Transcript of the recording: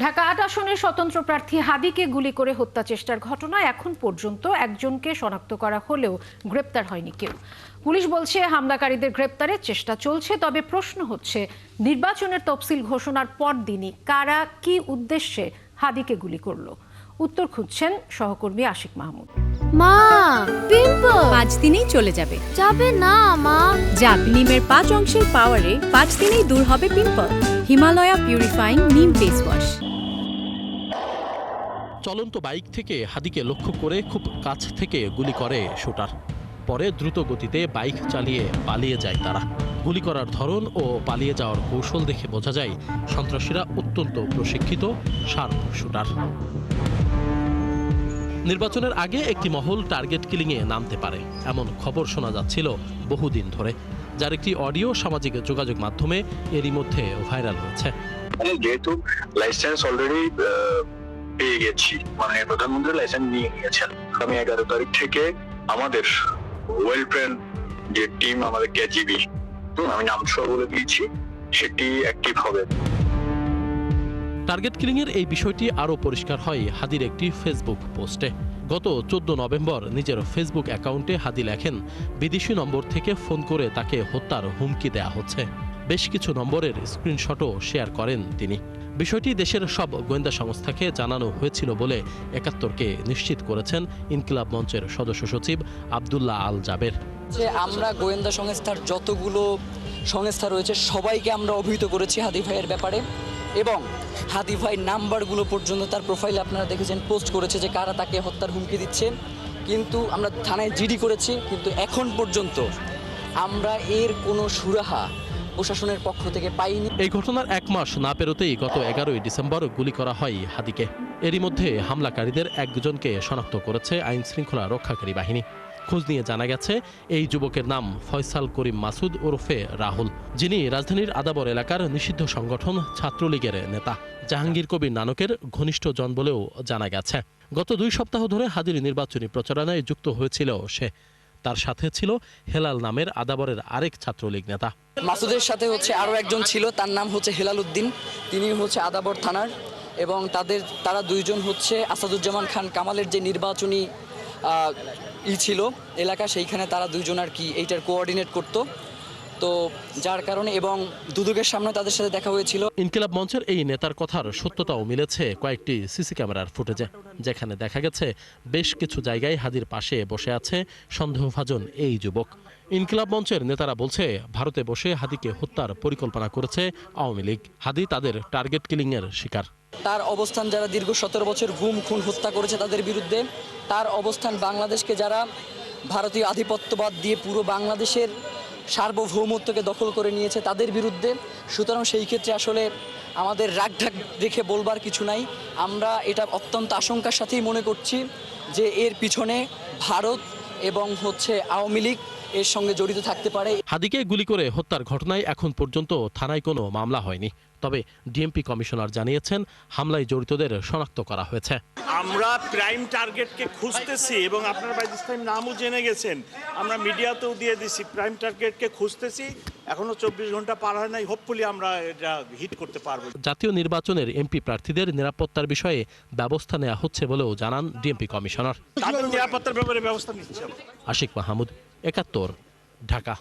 ঢাকা ৮ আসনের স্বতন্ত্র প্রার্থী হাদিকে গুলি করে হত্যা চেষ্টার ঘটনায় এখন পর্যন্ত একজনকে শনাক্ত করা হলেও গ্রেপ্তার হয়নি কেউ। পুলিশ বলছে হামলাকারীদের গ্রেপ্তারের চেষ্টা চলছে, তবে প্রশ্ন হচ্ছে নির্বাচনের তফসিল ঘোষণার পরদিনই কারা কি উদ্দেশ্যে হাদিকে গুলি করলো। উত্তর খুঁজছেন সহকর্মী আশিক মাহমুদ। মা, পিম্পল 5 দিনেই চলে যাবে। যাবে না মা। জাপ নিমের 5 অংশের পাওয়ারে 5 দিনেই দূর হবে পিম্পল। হিমালয়া পিউরিফাইং নিম ফেস ওয়াশ। চলন্ত বাইক থেকে হাদিকে লক্ষ্য করে খুব কাছ থেকে গুলি করে শুটার। পরে দ্রুত গতিতে বাইক চালিয়ে পালিয়ে যায় তারা। গুলি করার ধরন ও পালিয়ে যাওয়ার কৌশল দেখে বোঝা যায় সন্ত্রাসীরা অত্যন্ত প্রশিক্ষিত শার্প শুটার। নির্বাচনের আগে একটি মহল টার্গেট কিলিংয়ে নামতে পারে এমন খবর শোনা যাচ্ছিল বহুদিন ধরে, যার একটি অডিও সামাজিক যোগাযোগ মাধ্যমে এরই মধ্যে ভাইরাল হয়েছে। যেহেতু লাইসেন্স অলরেডি পেয়ে গেছি, মানে প্রধানমন্ত্রী লাইসেন্স নিয়ে নিয়েছেন, আমি 11 তারিখ থেকে আমাদের ওয়েল ট্রেন যে টিম আমাদের কেজিবি, আমি নাম সহ বলে দিয়েছি, সেটি অ্যাক্টিভ হবে। টার্গেট কিলিংয়ের এই বিষয়টি আরও পরিষ্কার হয় হাদির একটি ফেসবুক পোস্টে। গত 14 নভেম্বর নিজের ফেসবুক অ্যাকাউন্টে হাদি লেখেন, বিদেশি নম্বর থেকে ফোন করে তাকে হত্যার হুমকি দেয়া হচ্ছে। বেশ কিছু নম্বরের স্ক্রিনশটও শেয়ার করেন তিনি। বিষয়টি দেশের সব গোয়েন্দা সংস্থাকে জানানো হয়েছিল বলে ৭১কে নিশ্চিত করেছেন ইনকিলাব মঞ্চের সদস্য সচিব আব্দুল্লাহ আল জাবের। যে আমরা গোয়েন্দা সংস্থার যতগুলো সংস্থা রয়েছে সবাইকে আমরা অভিহিত করেছি হাদি ভাইয়ের ব্যাপারে, এবং হাদি ভাই নাম্বারগুলো পর্যন্ত তার প্রোফাইলে আপনারা দেখেছেন পোস্ট করেছে যে কারা তাকে হত্যার হুমকি দিচ্ছে। কিন্তু আমরা থানায় জিডি করেছি, কিন্তু এখন পর্যন্ত আমরা এর কোনো সুরাহা প্রশাসনের পক্ষ থেকে পাইনি। এই ঘটনার 1 মাস না পেরোতেই গত 11ই ডিসেম্বর গুলি করা হয় হাদিকে। এরই মধ্যে হামলাকারীদের একজনকে শনাক্ত করেছে আইন শৃঙ্খলা রক্ষাকারী বাহিনী। খোঁজ নিয়ে জানা গেছে এই যুবকের নাম ফয়সাল করিম মাসুদ ওরফে রাহুল, যিনি রাজধানীর আদাবর এলাকার নিষিদ্ধ সংগঠন ছাত্রলীগের নেতা জাহাঙ্গীর কবির নানকের ঘনিষ্ঠ জন বলেও জানা গেছে। গত 2 সপ্তাহ ধরে হাদির নির্বাচনী প্রচারণায় যুক্ত হয়েছিল সে। তার সাথে ছিল হেলাল নামের আদাবরের আরেক ছাত্রলীগ নেতা। মাসুদের সাথে আরও একজন ছিল, তার নাম হেলাল উদ্দিন, তিনি আদাবর থানার, এবং তারা দুইজন আসাদুজ্জামান খান কামালের যে নির্বাচনী ছিল এলাকা, সেইখানে তারা দুইজন আর কি এইটার কোঅর্ডিনেট করতো। তো যার কারণে এবং দুদকের সামনে তাদের সাথে দেখা হয়েছিল। ইনকিলাব মঞ্চের এই নেতার কথার সত্যতাও মিলেছে কয়েকটি সিসি ক্যামেরার ফুটেজে, যেখানে দেখা গেছে বেশ কিছু জায়গায় হাদির পাশে বসে আছে সন্দেহভাজন এই যুবক। ইনকিলাব মঞ্চের নেতারা বলছে ভারতে বসে হাদিকে হত্যার পরিকল্পনা করেছে আওয়ামী লীগ। হাদি তাদের টার্গেট কিলিংয়ের শিকার। তার অবস্থান যারা দীর্ঘ 17 বছর গুম খুন হত্যা করেছে তাদের বিরুদ্ধে, তার অবস্থান বাংলাদেশকে যারা ভারতীয় আধিপত্যবাদ দিয়ে পুরো বাংলাদেশের সার্বভৌমত্বকে দখল করে নিয়েছে তাদের বিরুদ্ধে। সুতরাং সেই ক্ষেত্রে আসলে আমাদের রাগঢাক রেখে বলবার কিছু নাই। আমরা এটা অত্যন্ত আশঙ্কার সাথেই মনে করছি যে এর পিছনে ভারত এবং আওয়ামী লীগ এর সঙ্গে জড়িত থাকতে পারে। হাদিকে গুলি করে হত্যার ঘটনায় এখন পর্যন্ত থানায় কোনো মামলা হয়নি, তবে ডিএমপি কমিশনার জানিয়েছেন হামলায় জড়িতদের শনাক্ত করা হয়েছে। আমরা প্রাইম টার্গেটকে খুঁজতেছি এবং আপনারা বাই দিস টাইম নামও জেনে গেছেন, আমরা মিডিয়াতেও দিয়ে দিছি, প্রাইম টার্গেটকে খুঁজতেছি। এখনো 24 ঘন্টা পার হয় নাই, হোপফুলি আমরা এটা হিট করতে পারবো। জাতীয় নির্বাচনের এমপি প্রার্থীদের নিরাপত্তার বিষয়ে ব্যবস্থা নেওয়া হচ্ছে বলেও জানান ডিএমপি কমিশনার। তাদের নিরাপত্তার ব্যাপারে ব্যবস্থা নিচ্ছে। আশিক মাহমুদ, ৭১, ঢাকা।